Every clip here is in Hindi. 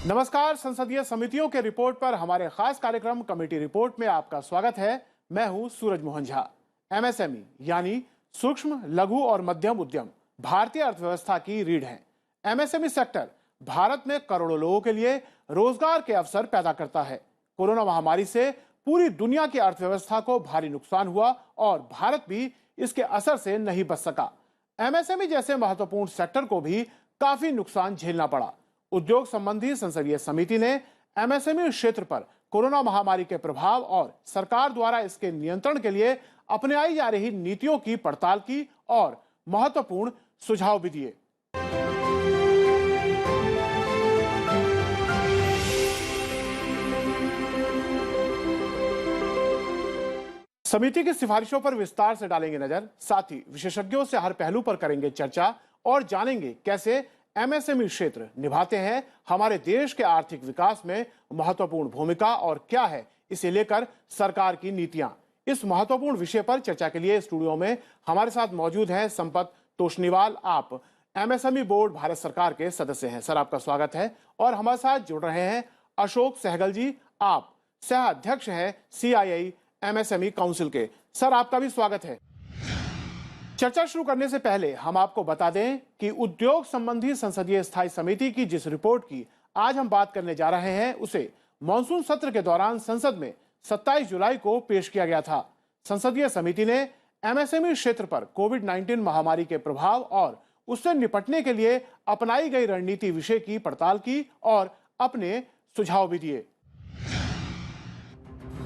नमस्कार। संसदीय समितियों के रिपोर्ट पर हमारे खास कार्यक्रम कमेटी रिपोर्ट में आपका स्वागत है। मैं हूं सूरज मोहन झा। एमएसएमई यानी सूक्ष्म, लघु और मध्यम उद्यम भारतीय अर्थव्यवस्था की रीढ़ है। एमएसएमई सेक्टर भारत में करोड़ों लोगों के लिए रोजगार के अवसर पैदा करता है। कोरोना महामारी से पूरी दुनिया की अर्थव्यवस्था को भारी नुकसान हुआ और भारत भी इसके असर से नहीं बच सका। एमएसएमई जैसे महत्वपूर्ण सेक्टर को भी काफी नुकसान झेलना पड़ा। उद्योग संबंधी संसदीय समिति ने एमएसएमई क्षेत्र पर कोरोना महामारी के प्रभाव और सरकार द्वारा इसके नियंत्रण के लिए अपनाई जा रही नीतियों की पड़ताल की और महत्वपूर्ण सुझाव भी दिए। समिति की सिफारिशों पर विस्तार से डालेंगे नजर, साथ ही विशेषज्ञों से हर पहलू पर करेंगे चर्चा और जानेंगे कैसे एमएसएमई क्षेत्र निभाते हैं हमारे देश के आर्थिक विकास में महत्वपूर्ण भूमिका और क्या है इसे लेकर सरकार की नीतियां। इस महत्वपूर्ण विषय पर चर्चा के लिए स्टूडियो में हमारे साथ मौजूद हैं संपत तोषनीवाल। आप एमएसएमई बोर्ड भारत सरकार के सदस्य हैं। सर, आपका स्वागत है। और हमारे साथ जुड़ रहे हैं अशोक सहगल जी, आप सह अध्यक्ष हैं सीआईआई एमएसएमई काउंसिल के। सर, आपका भी स्वागत है। चर्चा शुरू करने से पहले हम आपको बता दें कि उद्योग संबंधी संसदीय स्थायी समिति की जिस रिपोर्ट की आज हम बात करने जा रहे हैं उसे मॉनसून सत्र के दौरान संसद में 27 जुलाई को पेश किया गया था। संसदीय समिति ने एमएसएमई क्षेत्र पर कोविड-19 महामारी के प्रभाव और उससे निपटने के लिए अपनाई गई रणनीति विषय की पड़ताल की और अपने सुझाव भी दिए।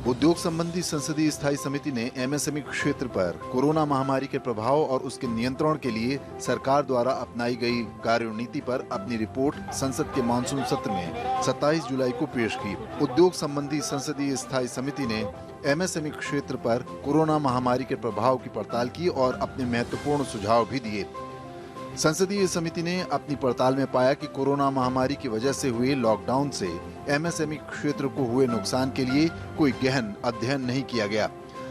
उद्योग संबंधी संसदीय स्थायी समिति ने एमएसएमई क्षेत्र पर कोरोना महामारी के प्रभाव और उसके नियंत्रण के लिए सरकार द्वारा अपनाई गई कार्यनीति पर अपनी रिपोर्ट संसद के मानसून सत्र में 27 जुलाई को पेश की। उद्योग संबंधी संसदीय स्थायी समिति ने एमएसएमई क्षेत्र पर कोरोना महामारी के प्रभाव की पड़ताल की और अपने महत्वपूर्ण सुझाव भी दिए। संसदीय समिति ने अपनी पड़ताल में पाया कि कोरोना महामारी की वजह से हुए लॉकडाउन से एमएसएमई क्षेत्र को हुए नुकसान के लिए कोई गहन अध्ययन नहीं किया गया।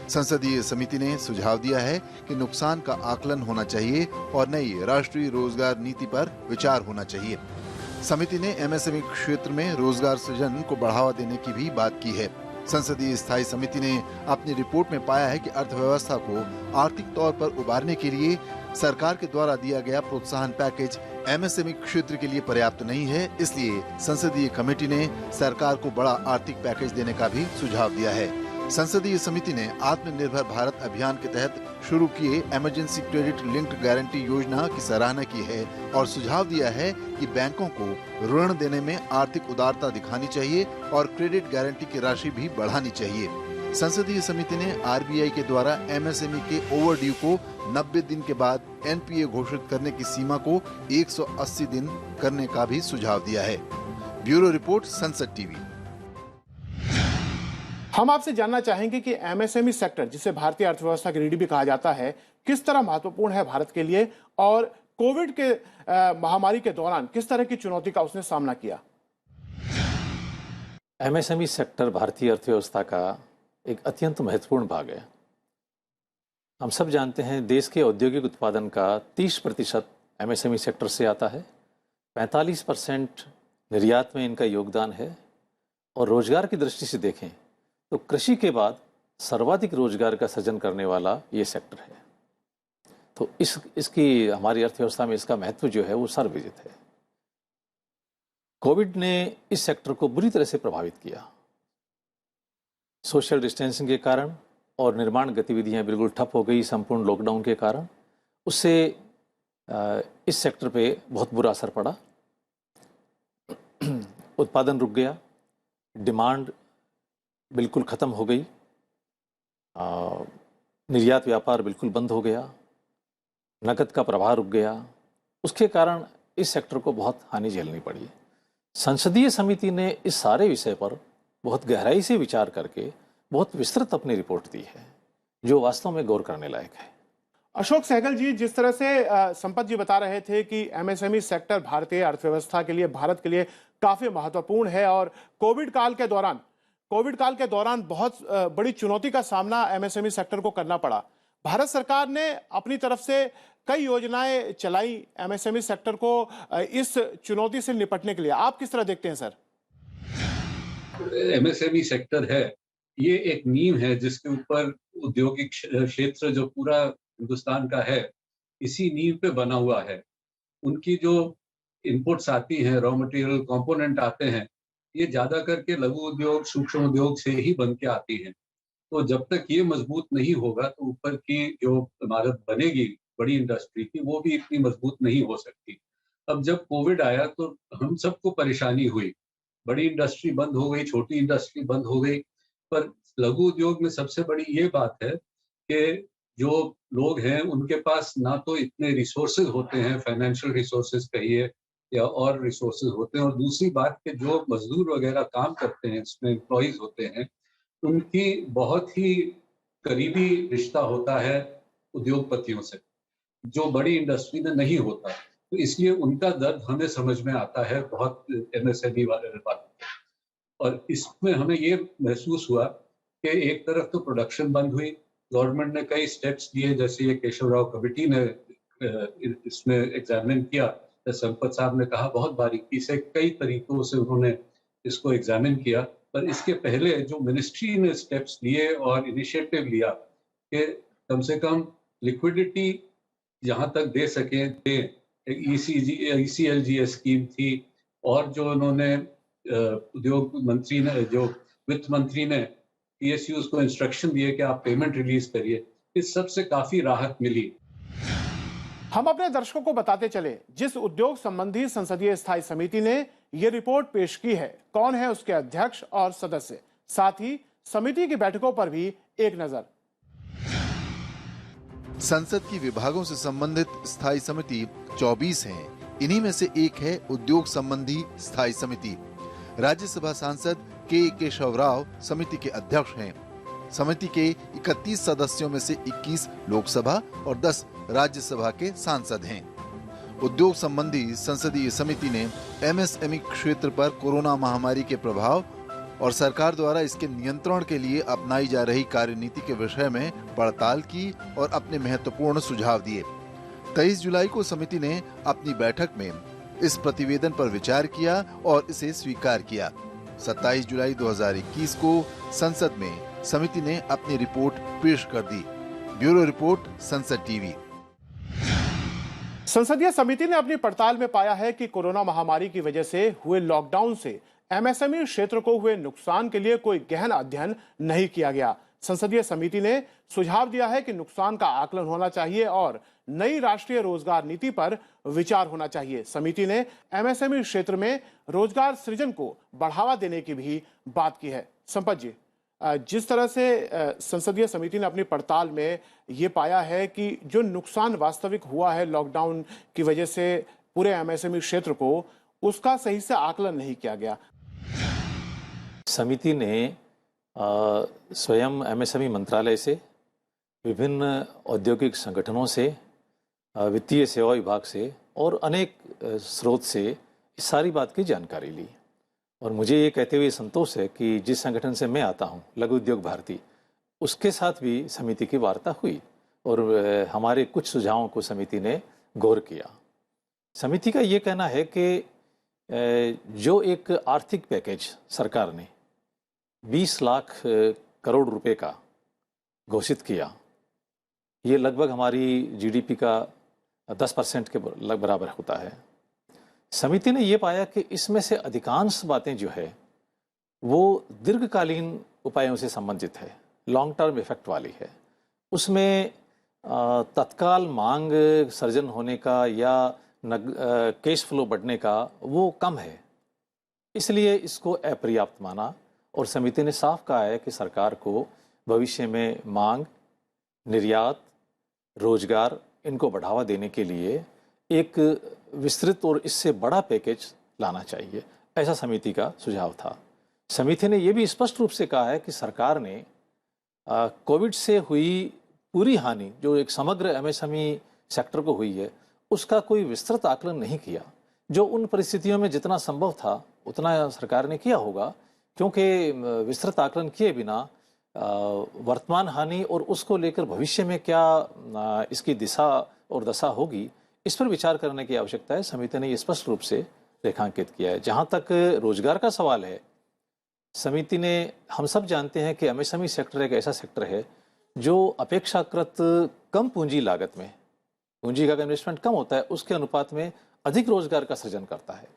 संसदीय समिति ने सुझाव दिया है कि नुकसान का आकलन होना चाहिए और नई राष्ट्रीय रोजगार नीति पर विचार होना चाहिए। समिति ने एमएसएमई क्षेत्र में रोजगार सृजन को बढ़ावा देने की भी बात की है। संसदीय स्थायी समिति ने अपनी रिपोर्ट में पाया है कि अर्थव्यवस्था को आर्थिक तौर पर उबारने के लिए सरकार के द्वारा दिया गया प्रोत्साहन पैकेज एमएसएमई क्षेत्र के लिए पर्याप्त नहीं है। इसलिए संसदीय कमेटी ने सरकार को बड़ा आर्थिक पैकेज देने का भी सुझाव दिया है। संसदीय समिति ने आत्मनिर्भर भारत अभियान के तहत शुरू किए इमरजेंसी क्रेडिट लिंक्ड गारंटी योजना की सराहना की है और सुझाव दिया है कि बैंकों को ऋण देने में आर्थिक उदारता दिखानी चाहिए और क्रेडिट गारंटी की राशि भी बढ़ानी चाहिए। संसदीय समिति ने आरबीआई के द्वारा एमएसएमई के ओवरड्यू को 90 दिन के बाद एनपीए घोषित करने की सीमा को 180 दिन करने का भी सुझाव दिया है। ब्यूरो रिपोर्ट, संसद टीवी। हम आपसे जानना चाहेंगे कि एमएसएमई सेक्टर, जिसे भारतीय अर्थव्यवस्था की रीढ़ भी कहा जाता है, किस तरह महत्वपूर्ण है भारत के लिए और कोविड के महामारी के दौरान किस तरह की चुनौती का उसने सामना किया। एमएसएमई सेक्टर भारतीय अर्थव्यवस्था का एक अत्यंत महत्वपूर्ण भाग है। हम सब जानते हैं देश के औद्योगिक उत्पादन का 30% एमएसएमई सेक्टर से आता है, 45% निर्यात में इनका योगदान है और रोजगार की दृष्टि से देखें तो कृषि के बाद सर्वाधिक रोजगार का सृजन करने वाला ये सेक्टर है। तो इसकी हमारी अर्थव्यवस्था में इसका महत्व जो है वो सर्वविदित है। कोविड ने इस सेक्टर को बुरी तरह से प्रभावित किया। सोशल डिस्टेंसिंग के कारण और निर्माण गतिविधियां बिल्कुल ठप हो गई संपूर्ण लॉकडाउन के कारण। उससे इस सेक्टर पे बहुत बुरा असर पड़ा। उत्पादन रुक गया, डिमांड बिल्कुल ख़त्म हो गई, निर्यात व्यापार बिल्कुल बंद हो गया, नकद का प्रवाह रुक गया। उसके कारण इस सेक्टर को बहुत हानि झेलनी पड़ी। संसदीय समिति ने इस सारे विषय पर बहुत गहराई से विचार करके बहुत विस्तृत अपनी रिपोर्ट दी है, जो वास्तव में गौर करने लायक है। अशोक सहगल जी, जिस तरह से संपत जी बता रहे थे कि एमएसएमई सेक्टर भारतीय अर्थव्यवस्था के लिए, भारत के लिए काफी महत्वपूर्ण है और कोविड काल के दौरान बहुत बड़ी चुनौती का सामना एमएसएमई सेक्टर को करना पड़ा। भारत सरकार ने अपनी तरफ से कई योजनाएं चलाई एमएसएमई सेक्टर को इस चुनौती से निपटने के लिए। आप किस तरह देखते हैं सर? एमएसएमई सेक्टर है, ये एक नींव है जिसके ऊपर औद्योगिक क्षेत्र जो पूरा हिंदुस्तान का है, इसी नींव पे बना हुआ है। उनकी जो इनपुट्स आती हैं, रॉ मटेरियल कंपोनेंट आते हैं, ये ज़्यादा करके लघु उद्योग, सूक्ष्म उद्योग से ही बन के आती हैं। तो जब तक ये मजबूत नहीं होगा, तो ऊपर की जो इमारत बनेगी बड़ी इंडस्ट्री की, वो भी इतनी मजबूत नहीं हो सकती। अब जब कोविड आया तो हम सबको परेशानी हुई। बड़ी इंडस्ट्री बंद हो गई, छोटी इंडस्ट्री बंद हो गई, पर लघु उद्योग में सबसे बड़ी ये बात है कि जो लोग हैं उनके पास ना तो इतने रिसोर्सेज होते हैं, फाइनेंशियल रिसोर्सेज कहिए या और रिसोर्सेज होते हैं, और दूसरी बात कि जो मजदूर वगैरह काम करते हैं, इसमें एम्प्लॉइज होते हैं, उनकी बहुत ही करीबी रिश्ता होता है उद्योगपतियों से, जो बड़ी इंडस्ट्री में नहीं होता। तो इसलिए उनका दर्द हमें समझ में आता है बहुत, एमएसएमई वाले बात। और इसमें हमें ये महसूस हुआ कि एक तरफ तो प्रोडक्शन बंद हुई, गवर्नमेंट ने कई स्टेप्स लिए, जैसे ये केशव राव कमेटी ने इसमें एग्जामिन किया, संपत साहब ने कहा बहुत बारीकी से कई तरीकों से उन्होंने इसको एग्जामिन किया। पर इसके पहले जो मिनिस्ट्री ने स्टेप्स लिए और इनिशिएटिव लिया कि कम से कम लिक्विडिटी जहाँ तक दे सके दें, ईसीएलजीएस स्कीम थी, और जो उन्होंने उद्योग मंत्री ने, जो वित्त मंत्री ने पीएसयूज को इंस्ट्रक्शन दिए कि आप पेमेंट रिलीज करिए, इस सब से काफी राहत मिली। हम अपने दर्शकों को बताते चले, जिस उद्योग संबंधी संसदीय स्थायी समिति ने यह रिपोर्ट पेश की है, कौन है उसके अध्यक्ष और सदस्य, साथ ही समिति की बैठकों पर भी एक नजर। संसद की विभागों से संबंधित स्थायी समिति 24 हैं। इन्हीं में से एक है उद्योग संबंधी स्थायी समिति। राज्यसभा सांसद के केशव राव समिति के अध्यक्ष हैं। समिति के 31 सदस्यों में से 21 लोकसभा और 10 राज्यसभा के सांसद हैं। उद्योग संबंधी संसदीय समिति ने एमएसएमई क्षेत्र पर कोरोना महामारी के प्रभाव और सरकार द्वारा इसके नियंत्रण के लिए अपनाई जा रही कार्यनीति के विषय में पड़ताल की और अपने महत्वपूर्ण सुझाव दिए। 23 जुलाई को समिति ने अपनी बैठक में इस प्रतिवेदन पर विचार किया और इसे स्वीकार किया। 27 जुलाई 2021 को संसद में समिति ने अपनी रिपोर्ट पेश कर दी। ब्यूरो रिपोर्ट, संसद टीवी। संसदीय समिति ने अपनी पड़ताल में पाया है कि कोरोना महामारी की वजह से हुए लॉकडाउन से एमएसएमई क्षेत्र को हुए नुकसान के लिए कोई गहन अध्ययन नहीं किया गया। संसदीय समिति ने सुझाव दिया है कि नुकसान का आकलन होना चाहिए और नई राष्ट्रीय रोजगार नीति पर विचार होना चाहिए। समिति ने एमएसएमई क्षेत्र में रोजगार सृजन को बढ़ावा देने की भी बात की है। संपत जी, जिस तरह से संसदीय समिति ने अपनी पड़ताल में ये पाया है कि जो नुकसान वास्तविक हुआ है लॉकडाउन की वजह से पूरे एमएसएमई क्षेत्र को, उसका सही से आकलन नहीं किया गया। समिति ने स्वयं एमएसएमई मंत्रालय से, विभिन्न औद्योगिक संगठनों से, वित्तीय सेवा विभाग से और अनेक स्रोत से इस सारी बात की जानकारी ली। और मुझे ये कहते हुए संतोष है कि जिस संगठन से मैं आता हूँ, लघु उद्योग भारती, उसके साथ भी समिति की वार्ता हुई और हमारे कुछ सुझावों को समिति ने गौर किया। समिति का ये कहना है कि जो एक आर्थिक पैकेज सरकार ने 20 लाख करोड़ रुपए का घोषित किया, ये लगभग हमारी जीडीपी का 10% के बराबर होता है। समिति ने ये पाया कि इसमें से अधिकांश बातें जो है वो दीर्घकालीन उपायों से संबंधित है, लॉन्ग टर्म इफेक्ट वाली है। उसमें तत्काल मांग सर्जन होने का या कैश फ्लो बढ़ने का वो कम है, इसलिए इसको अपर्याप्त माना। और समिति ने साफ कहा है कि सरकार को भविष्य में मांग, निर्यात, रोजगार, इनको बढ़ावा देने के लिए एक विस्तृत और इससे बड़ा पैकेज लाना चाहिए, ऐसा समिति का सुझाव था। समिति ने यह भी स्पष्ट रूप से कहा है कि सरकार ने कोविड से हुई पूरी हानि जो एक समग्र एमएसएमई सेक्टर को हुई है, उसका कोई विस्तृत आकलन नहीं किया। जो उन परिस्थितियों में जितना संभव था उतना सरकार ने किया होगा, क्योंकि विस्तृत आकलन किए बिना वर्तमान हानि और उसको लेकर भविष्य में क्या इसकी दिशा और दशा होगी, इस पर विचार करने की आवश्यकता है। समिति ने ये स्पष्ट रूप से रेखांकित किया है। जहाँ तक रोजगार का सवाल है, समिति ने, हम सब जानते हैं कि एमएसएमई सेक्टर एक ऐसा सेक्टर है जो अपेक्षाकृत कम पूंजी लागत में, पूंजी का इन्वेस्टमेंट कम होता है, उसके अनुपात में अधिक रोजगार का सृजन करता है।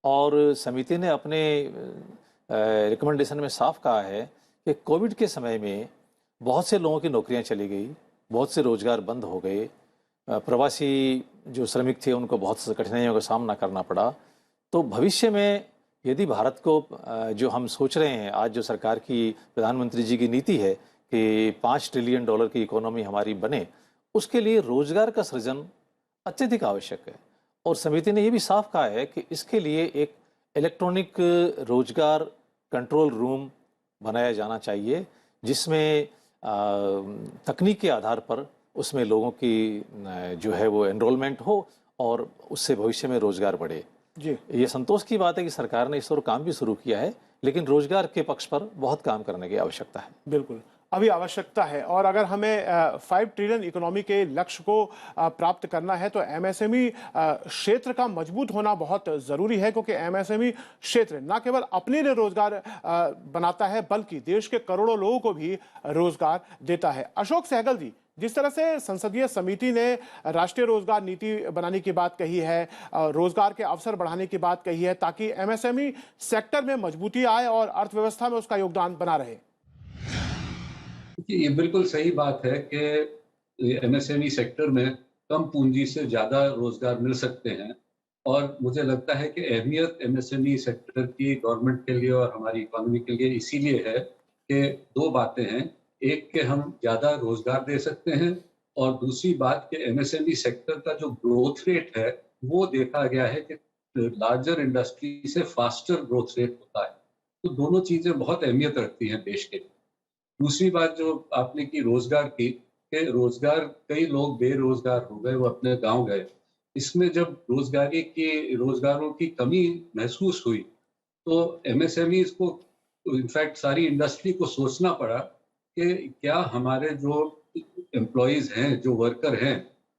और समिति ने अपने रिकमेंडेशन में साफ कहा है कि कोविड के समय में बहुत से लोगों की नौकरियां चली गई, बहुत से रोजगार बंद हो गए, प्रवासी जो श्रमिक थे उनको बहुत से कठिनाइयों का सामना करना पड़ा। तो भविष्य में यदि भारत को जो हम सोच रहे हैं, आज जो सरकार की, प्रधानमंत्री जी की नीति है कि 5 ट्रिलियन डॉलर की इकोनॉमी हमारी बने, उसके लिए रोजगार का सृजन अत्यधिक आवश्यक है। और समिति ने ये भी साफ कहा है कि इसके लिए एक इलेक्ट्रॉनिक रोजगार कंट्रोल रूम बनाया जाना चाहिए, जिसमें तकनीक के आधार पर उसमें लोगों की जो है वो एनरोलमेंट हो और उससे भविष्य में रोजगार बढ़े। जी, ये संतोष की बात है कि सरकार ने इस ओर काम भी शुरू किया है, लेकिन रोजगार के पक्ष पर बहुत काम करने की आवश्यकता है। बिल्कुल, अभी आवश्यकता है। और अगर हमें 5 ट्रिलियन इकोनॉमी के लक्ष्य को प्राप्त करना है तो एमएसएमई क्षेत्र का मजबूत होना बहुत ज़रूरी है, क्योंकि एमएसएमई क्षेत्र न केवल अपने लिए रोजगार बनाता है बल्कि देश के करोड़ों लोगों को भी रोजगार देता है। अशोक सहगल जी, जिस तरह से संसदीय समिति ने राष्ट्रीय रोजगार नीति बनाने की बात कही है, रोजगार के अवसर बढ़ाने की बात कही है, ताकि एमएसएमई सेक्टर में मजबूती आए और अर्थव्यवस्था में उसका योगदान बना रहे। ये बिल्कुल सही बात है कि एमएसएमई सेक्टर में कम पूंजी से ज़्यादा रोजगार मिल सकते हैं। और मुझे लगता है कि अहमियत एमएसएमई सेक्टर की गवर्नमेंट के लिए और हमारी इकोनॉमी के लिए इसीलिए है कि 2 बातें हैं। एक कि हम ज़्यादा रोजगार दे सकते हैं, और दूसरी बात कि एमएसएमई सेक्टर का जो ग्रोथ रेट है वो देखा गया है कि लार्जर इंडस्ट्री से फास्टर ग्रोथ रेट होता है। तो दोनों चीज़ें बहुत अहमियत रखती हैं देश के लिए। दूसरी बात जो आपने की रोजगार की, कि रोजगार, कई लोग बेरोजगार हो गए, वो अपने गांव गए। इसमें जब रोजगारों की कमी महसूस हुई तो एमएसएमईज को, इनफैक्ट सारी इंडस्ट्री को सोचना पड़ा कि क्या हमारे जो एम्प्लॉयज हैं, जो वर्कर हैं,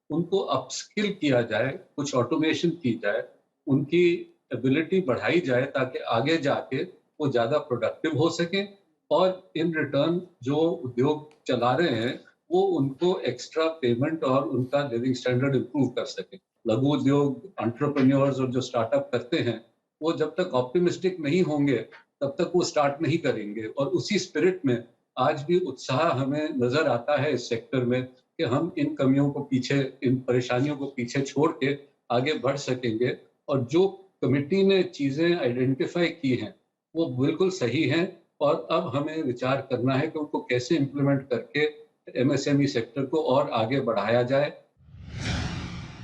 उनको अपस्किल किया जाए, कुछ ऑटोमेशन की जाए, उनकी एबिलिटी बढ़ाई जाए ताकि आगे जाके वो ज़्यादा प्रोडक्टिव हो सकें, और इन रिटर्न जो उद्योग चला रहे हैं वो उनको एक्स्ट्रा पेमेंट और उनका लिविंग स्टैंडर्ड इंप्रूव कर सके। लघु उद्योग, एंटरप्रेन्योर्स और जो स्टार्टअप करते हैं, वो जब तक ऑप्टिमिस्टिक नहीं होंगे तब तक वो स्टार्ट नहीं करेंगे। और उसी स्पिरिट में आज भी उत्साह हमें नजर आता है इस सेक्टर में कि हम इन कमियों को पीछे, इन परेशानियों को पीछे छोड़ के आगे बढ़ सकेंगे। और जो कमेटी ने चीजें आइडेंटिफाई की हैं वो बिल्कुल सही हैं, और अब हमें विचार करना है कि उनको कैसे इम्प्लीमेंट करके एमएसएमई सेक्टर को और आगे बढ़ाया जाए।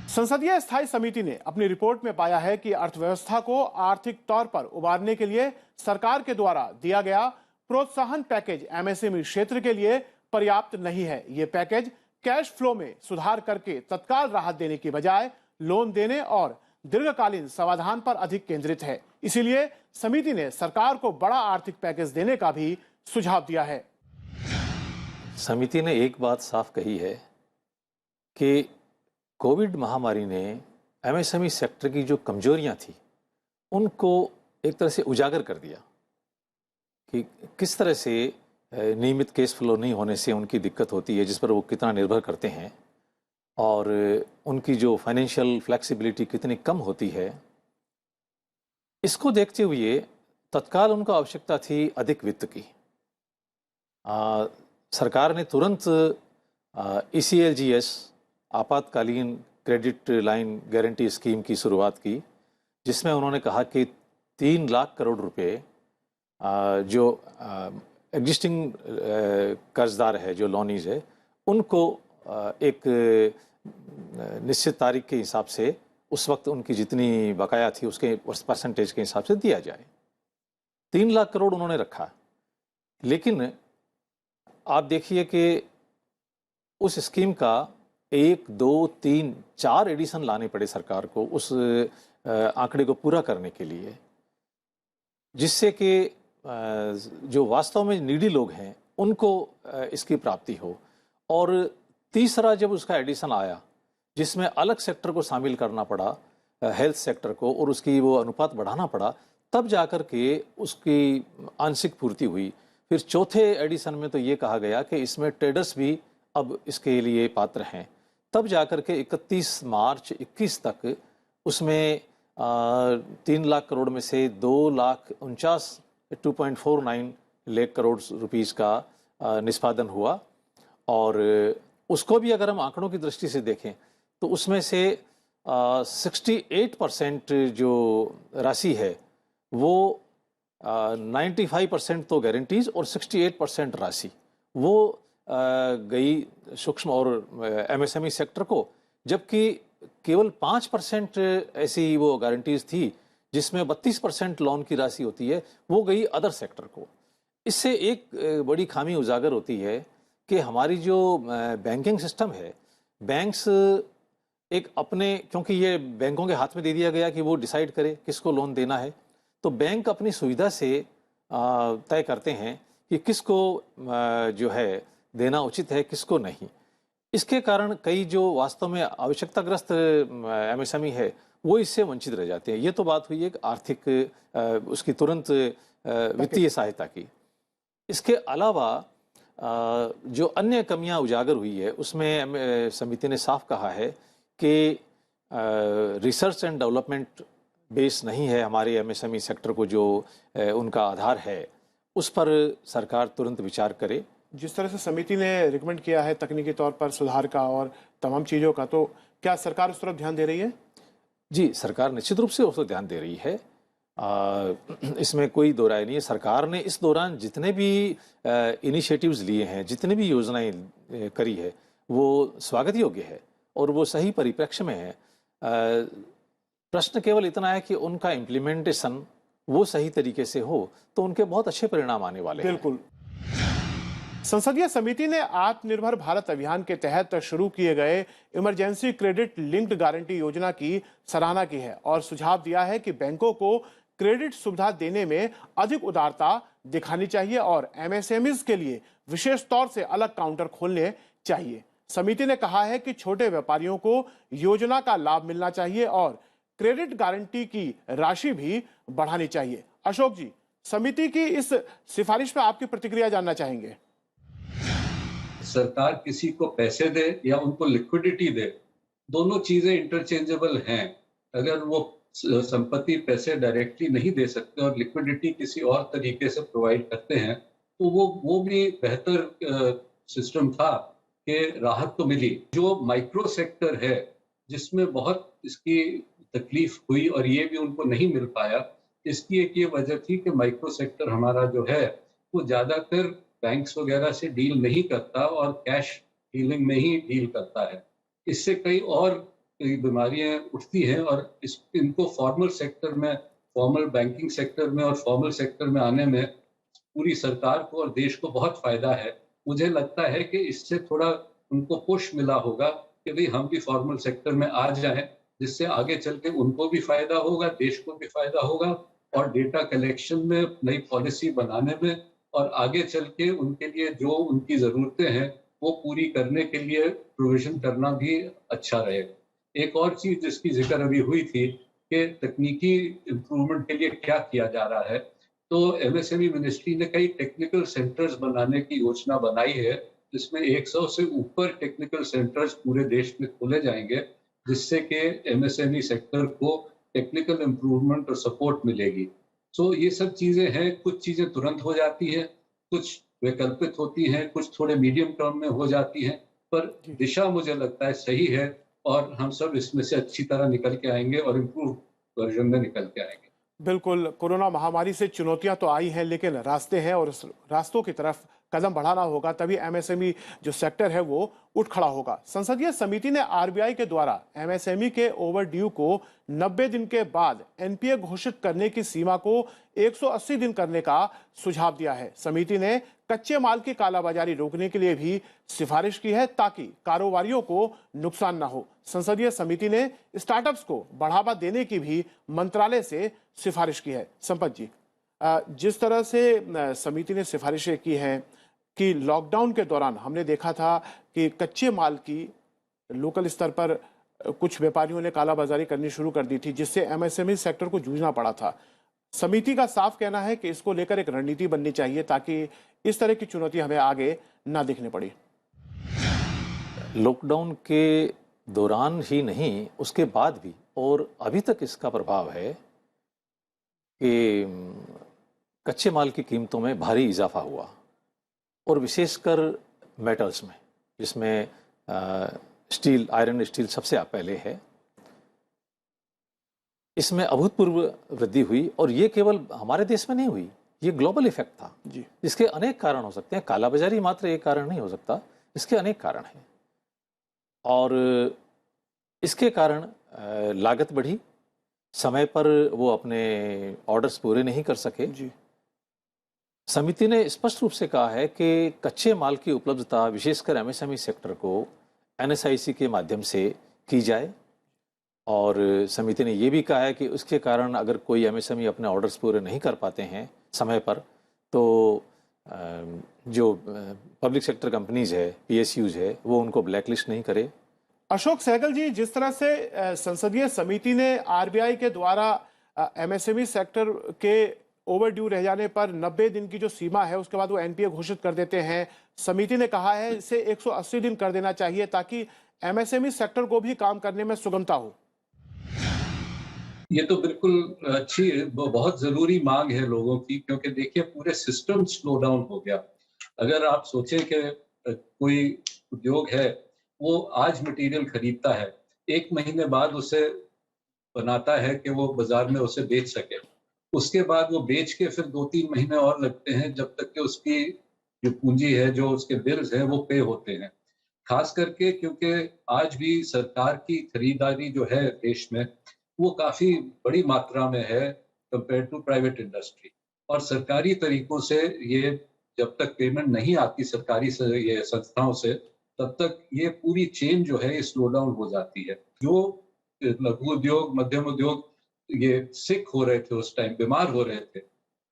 संसदीय स्थायी समिति ने अपनी रिपोर्ट में पाया है कि अर्थव्यवस्था को आर्थिक तौर पर उबारने के लिए सरकार के द्वारा दिया गया प्रोत्साहन पैकेज एमएसएमई क्षेत्र के लिए पर्याप्त नहीं है। ये पैकेज कैश फ्लो में सुधार करके तत्काल राहत देने की बजाय लोन देने और दीर्घकालीन समाधान पर अधिक केंद्रित है। इसीलिए समिति ने सरकार को बड़ा आर्थिक पैकेज देने का भी सुझाव दिया है। समिति ने एक बात साफ कही है कि कोविड महामारी ने एमएसएमई सेक्टर की जो कमजोरियां थी उनको एक तरह से उजागर कर दिया कि किस तरह से नियमित केस फ्लो नहीं होने से उनकी दिक्कत होती है, जिस पर वो कितना निर्भर करते हैं, और उनकी जो फाइनेंशियल फ्लेक्सिबिलिटी कितनी कम होती है। इसको देखते हुए तत्काल उनको आवश्यकता थी अधिक वित्त की। सरकार ने तुरंत ECLGS आपातकालीन क्रेडिट लाइन गारंटी स्कीम की शुरुआत की, जिसमें उन्होंने कहा कि 3 लाख करोड़ रुपए जो एग्जिस्टिंग कर्जदार है, जो लोनीज है, उनको एक निश्चित तारीख के हिसाब से उस वक्त उनकी जितनी बकाया थी उसके परसेंटेज के हिसाब से दिया जाए। 3 लाख करोड़ उन्होंने रखा। लेकिन आप देखिए कि उस स्कीम का 1, 2, 3, 4 एडिशन लाने पड़े सरकार को उस आंकड़े को पूरा करने के लिए, जिससे कि जो वास्तव में नीडी लोग हैं उनको इसकी प्राप्ति हो। और तीसरा जब उसका एडिशन आया, जिसमें अलग सेक्टर को शामिल करना पड़ा, हेल्थ सेक्टर को, और उसकी वो अनुपात बढ़ाना पड़ा, तब जाकर के उसकी आंशिक पूर्ति हुई। फिर चौथे एडिशन में तो ये कहा गया कि इसमें ट्रेडर्स भी अब इसके लिए पात्र हैं। तब जाकर के 31 मार्च 21 तक उसमें 3 लाख करोड़ में से 2,49 लाख करोड़ रुपीस का निष्पादन हुआ। और उसको भी अगर हम आंकड़ों की दृष्टि से देखें तो उसमें से 68% जो राशि है वो 95% तो गारंटीज और 68% राशि वो गई सूक्ष्म और एमएसएमई सेक्टर को, जबकि केवल 5% ऐसी वो गारंटीज थी जिसमें 32% लोन की राशि होती है, वो गई अदर सेक्टर को। इससे एक बड़ी खामी उजागर होती है कि हमारी जो बैंकिंग सिस्टम है, बैंक्स एक अपने, क्योंकि ये बैंकों के हाथ में दे दिया गया कि वो डिसाइड करे किसको लोन देना है, तो बैंक अपनी सुविधा से तय करते हैं कि किसको जो है देना उचित है, किसको नहीं। इसके कारण कई जो वास्तव में आवश्यकताग्रस्त एमएसएमई है वो इससे वंचित रह जाते हैं। ये तो बात हुई एक आर्थिक उसकी तुरंत वित्तीय सहायता की। इसके अलावा जो अन्य कमियां उजागर हुई है उसमें समिति ने साफ कहा है कि रिसर्च एंड डेवलपमेंट बेस नहीं है हमारे एमएसएमई सेक्टर को, जो उनका आधार है उस पर सरकार तुरंत विचार करे। जिस तरह से समिति ने रिकमेंड किया है तकनीकी तौर पर सुधार का और तमाम चीज़ों का, तो क्या सरकार उस तरफ ध्यान दे रही है? जी, सरकार निश्चित रूप से उस पर ध्यान दे रही है। इसमें कोई दो राय नहीं है। सरकार ने इस दौरान जितने भी इनिशिएटिव्स लिए हैं, जितनी भी योजनाएं करी है, वो स्वागत योग्य है और वो सही परिप्रेक्ष्य में है। प्रश्न केवल इतना है कि उनका इम्प्लीमेंटेशन वो सही तरीके से हो तो उनके बहुत अच्छे परिणाम आने वाले हैं। बिल्कुल। संसदीय समिति ने आत्मनिर्भर भारत अभियान के तहत शुरू किए गए इमरजेंसी क्रेडिट लिंक्ड गारंटी योजना की सराहना की है और सुझाव दिया है कि बैंकों को क्रेडिट सुविधा देने में अधिक उदारता दिखानी चाहिए और एमएसएमईज के लिए विशेष तौर से अलग काउंटर खोलने चाहिए। समिति ने कहा है कि छोटे व्यापारियों को योजना का लाभ मिलना चाहिए और क्रेडिट गारंटी की राशि भी बढ़ानी चाहिए। अशोक जी, समिति की इस सिफारिश पर आपकी प्रतिक्रिया जानना चाहेंगे। सरकार किसी को पैसे दे या उनको लिक्विडिटी दे, दोनों चीजें इंटरचेंजेबल हैं। अगर वो संपत्ति पैसे डायरेक्टली नहीं दे सकते और लिक्विडिटी किसी और तरीके से प्रोवाइड करते हैं तो वो भी बेहतर सिस्टम था कि राहत तो मिली। जो माइक्रो सेक्टर है जिसमें बहुत इसकी तकलीफ हुई और ये भी उनको नहीं मिल पाया, इसकी एक ये वजह थी कि माइक्रो सेक्टर हमारा जो है वो ज्यादातर बैंक्स वगैरह से डील नहीं करता और कैश डीलिंग में ही डील करता है। इससे कई और बीमारियां उठती हैं और इनको फॉर्मल सेक्टर में, फॉर्मल बैंकिंग सेक्टर में और फॉर्मल सेक्टर में आने में पूरी सरकार को और देश को बहुत फायदा है। मुझे लगता है कि इससे थोड़ा उनको पुश मिला होगा कि भाई हम भी फॉर्मल सेक्टर में आ जाएं, जिससे आगे चल के उनको भी फायदा होगा, देश को भी फायदा होगा और डेटा कलेक्शन में, नई पॉलिसी बनाने में और आगे चल के उनके लिए जो उनकी ज़रूरतें हैं वो पूरी करने के लिए प्रोविजन करना भी अच्छा रहेगा। एक और चीज़ जिसकी जिक्र अभी हुई थी कि तकनीकी इम्प्रूवमेंट के लिए क्या किया जा रहा है, तो एमएसएमई मिनिस्ट्री ने कई टेक्निकल सेंटर्स बनाने की योजना बनाई है, जिसमें 100 से ऊपर टेक्निकल सेंटर्स पूरे देश में खोले जाएंगे, जिससे कि एमएसएमई सेक्टर को टेक्निकल इम्प्रूवमेंट और सपोर्ट मिलेगी। सो ये सब चीजें हैं, कुछ चीजें तुरंत हो जाती हैं, कुछ वैकल्पिक होती हैं, कुछ थोड़े मीडियम टर्म में हो जाती हैं, पर दिशा मुझे लगता है सही है और हम सब इसमें से अच्छी तरह निकल के आएंगे और इम्प्रूव वर्जन में निकल के आएंगे। बिल्कुल, कोरोना महामारी से चुनौतियां तो आई हैं, लेकिन रास्ते हैं और उस रास्तों की तरफ कदम बढ़ाना होगा, तभी एमएसएमई जो सेक्टर है वो उठ खड़ा होगा। संसदीय समिति ने आरबीआई के द्वारा एमएसएमई के ओवरड्यू को 90 दिन के बाद एनपीए घोषित करने की सीमा को 180 दिन करने का सुझाव दिया है। समिति ने कच्चे माल की कालाबाजारी रोकने के लिए भी सिफारिश की है ताकि कारोबारियों को नुकसान न हो। संसदीय समिति ने स्टार्टअप्स को बढ़ावा देने की भी मंत्रालय से सिफारिश की है। संपत जी, जिस तरह से समिति ने सिफारिशें की हैं कि लॉकडाउन के दौरान हमने देखा था कि कच्चे माल की लोकल स्तर पर कुछ व्यापारियों ने कालाबाजारी करनी शुरू कर दी थी, जिससे एमएसएमई सेक्टर को जूझना पड़ा था। समिति का साफ कहना है कि इसको लेकर एक रणनीति बननी चाहिए ताकि इस तरह की चुनौती हमें आगे ना देखने पड़ी। लॉकडाउन के दौरान ही नहीं, उसके बाद भी और अभी तक इसका प्रभाव है कि कच्चे माल की कीमतों में भारी इजाफा हुआ और विशेषकर मेटल्स में, जिसमें स्टील, आयरन स्टील सबसे पहले है। इसमें अभूतपूर्व वृद्धि हुई और ये केवल हमारे देश में नहीं हुई, ये ग्लोबल इफेक्ट था जी। इसके अनेक कारण हो सकते हैं। कालाबाजारी मात्र एक कारण नहीं हो सकता, इसके अनेक कारण हैं और इसके कारण लागत बढ़ी, समय पर वो अपने ऑर्डर्स पूरे नहीं कर सके। जी। समिति ने स्पष्ट रूप से कहा है कि कच्चे माल की उपलब्धता विशेषकर एमएसएमई सेक्टर को एनएसआईसी के माध्यम से की जाए और समिति ने ये भी कहा है कि उसके कारण अगर कोई एमएसएमई अपने ऑर्डर्स पूरे नहीं कर पाते हैं समय पर तो जो पब्लिक सेक्टर कंपनीज है, पीएसयूज है, वो उनको ब्लैकलिस्ट नहीं करे। अशोक सहगल जी, जिस तरह से संसदीय समिति ने आरबीआई के द्वारा एमएसएमई सेक्टर के ओवरड्यू रह जाने पर 90 दिन की जो सीमा है उसके बाद वो एनपीए घोषित कर देते हैं, समिति ने कहा है इसे 180 दिन कर देना चाहिए ताकि एमएसएमई सेक्टर को भी काम करने में सुगमता हो। ये तो बिल्कुल अच्छी, बहुत जरूरी मांग है लोगों की, क्योंकि देखिए पूरे सिस्टम स्लो डाउन हो गया। अगर आप सोचें कि कोई उद्योग है, वो आज मटेरियल खरीदता है, 1 महीने बाद उसे बनाता है कि वो बाजार में उसे बेच सके, उसके बाद वो बेच के फिर 2-3 महीने और लगते हैं जब तक कि उसकी जो पूंजी है, जो उसके बिल्स हैं, वो पे होते हैं। खास करके क्योंकि आज भी सरकार की खरीदारी जो है देश में, वो काफी बड़ी मात्रा में है कंपेयर टू प्राइवेट इंडस्ट्री, और सरकारी तरीकों से ये जब तक पेमेंट नहीं आती सरकारी से ये संस्थाओं से, तब तक ये पूरी चेन जो है ये स्लो डाउन हो जाती है। जो लघु उद्योग, मध्यम उद्योग ये सिक हो रहे थे, उस टाइम बीमार हो रहे थे,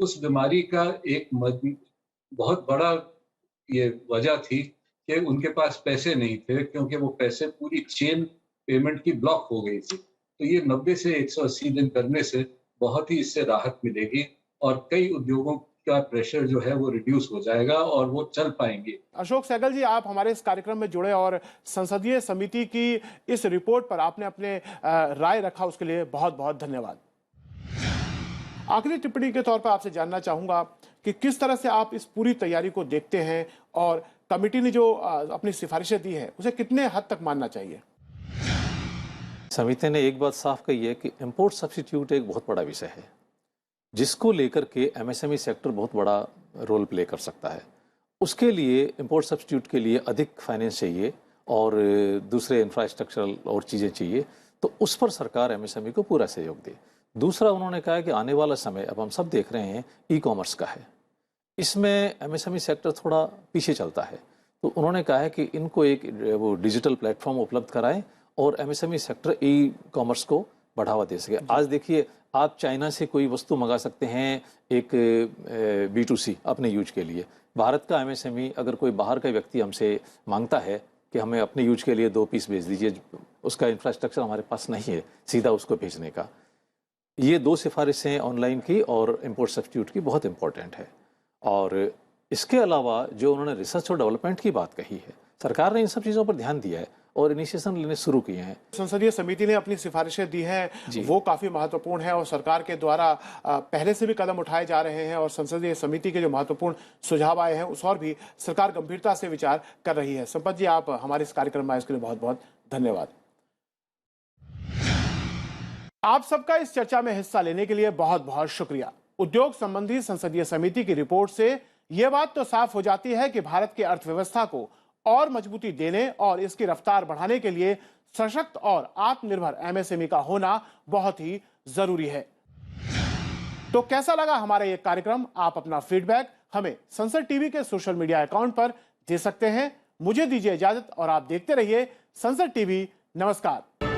उस बीमारी का एक बहुत बड़ा ये वजह थी कि उनके पास पैसे नहीं थे, क्योंकि वो पैसे पूरी चेन पेमेंट की ब्लॉक हो गई थी। तो ये 90 से 180 दिन करने से बहुत ही इससे राहत मिलेगी और कई उद्योगों का प्रेशर जो है वो रिड्यूस हो जाएगा और वो चल पाएंगे। अशोक सहगल जी, आप हमारे इस कार्यक्रम में जुड़े और संसदीय समिति की इस रिपोर्ट पर आपने अपने राय रखा, उसके लिए बहुत बहुत धन्यवाद। आखिरी टिप्पणी के तौर पर आपसे जानना चाहूंगा कि किस तरह से आप इस पूरी तैयारी को देखते हैं और कमेटी ने जो अपनी सिफारिशें दी है उसे कितने हद तक मानना चाहिए? समिति ने एक बात साफ कही है कि इंपोर्ट सब्स्टिट्यूट एक बहुत बड़ा विषय है जिसको लेकर के एमएसएमई सेक्टर बहुत बड़ा रोल प्ले कर सकता है। उसके लिए इंपोर्ट सब्स्टिट्यूट के लिए अधिक फाइनेंस चाहिए और दूसरे इंफ्रास्ट्रक्चरल और चीज़ें चाहिए, तो उस पर सरकार एमएसएमई को पूरा सहयोग दे। दूसरा, उन्होंने कहा है कि आने वाला समय अब हम सब देख रहे हैं ई कॉमर्स का है, इसमें एमएसएमई सेक्टर थोड़ा पीछे चलता है, तो उन्होंने कहा है कि इनको एक वो डिजिटल प्लेटफॉर्म उपलब्ध कराएं और एमएसएमई सेक्टर ई कॉमर्स को बढ़ावा दे सके। आज देखिए, आप चाइना से कोई वस्तु मंगा सकते हैं एक B2C अपने यूज के लिए। भारत का एमएसएमई अगर कोई बाहर का व्यक्ति हमसे मांगता है कि हमें अपने यूज के लिए 2 पीस भेज दीजिए, उसका इंफ्रास्ट्रक्चर हमारे पास नहीं है सीधा उसको भेजने का। ये 2 सिफारिशें ऑनलाइन की और इंपोर्ट सब्स्टिट्यूट की बहुत इंपॉर्टेंट है। और इसके अलावा जो उन्होंने रिसर्च और डेवलपमेंट की बात कही है, सरकार ने इन सब चीज़ों पर ध्यान दिया है और इनिशिएशन लेने शुरू किए हैं। संसदीय समिति ने अपनी सिफारिशें दी हैं, वो काफी महत्वपूर्ण है और सरकार के द्वारा पहले से भी कदम उठाए जा रहे हैं और संसदीय समिति के जो महत्वपूर्ण सुझाव आए हैं उस और भी सरकार गंभीरता से विचार कर रही है। संपत जी, आप हमारे इस कार्यक्रम में आए इसके लिए बहुत बहुत धन्यवाद। आप सबका इस चर्चा में हिस्सा लेने के लिए बहुत बहुत शुक्रिया। उद्योग संबंधी संसदीय समिति की रिपोर्ट से यह बात तो साफ हो जाती है कि भारत की अर्थव्यवस्था को और मजबूती देने और इसकी रफ्तार बढ़ाने के लिए सशक्त और आत्मनिर्भर एमएसएमई का होना बहुत ही जरूरी है। तो कैसा लगा हमारा ये कार्यक्रम? आप अपना फीडबैक हमें संसद टीवी के सोशल मीडिया अकाउंट पर दे सकते हैं। मुझे दीजिए इजाजत और आप देखते रहिए संसद टीवी। नमस्कार।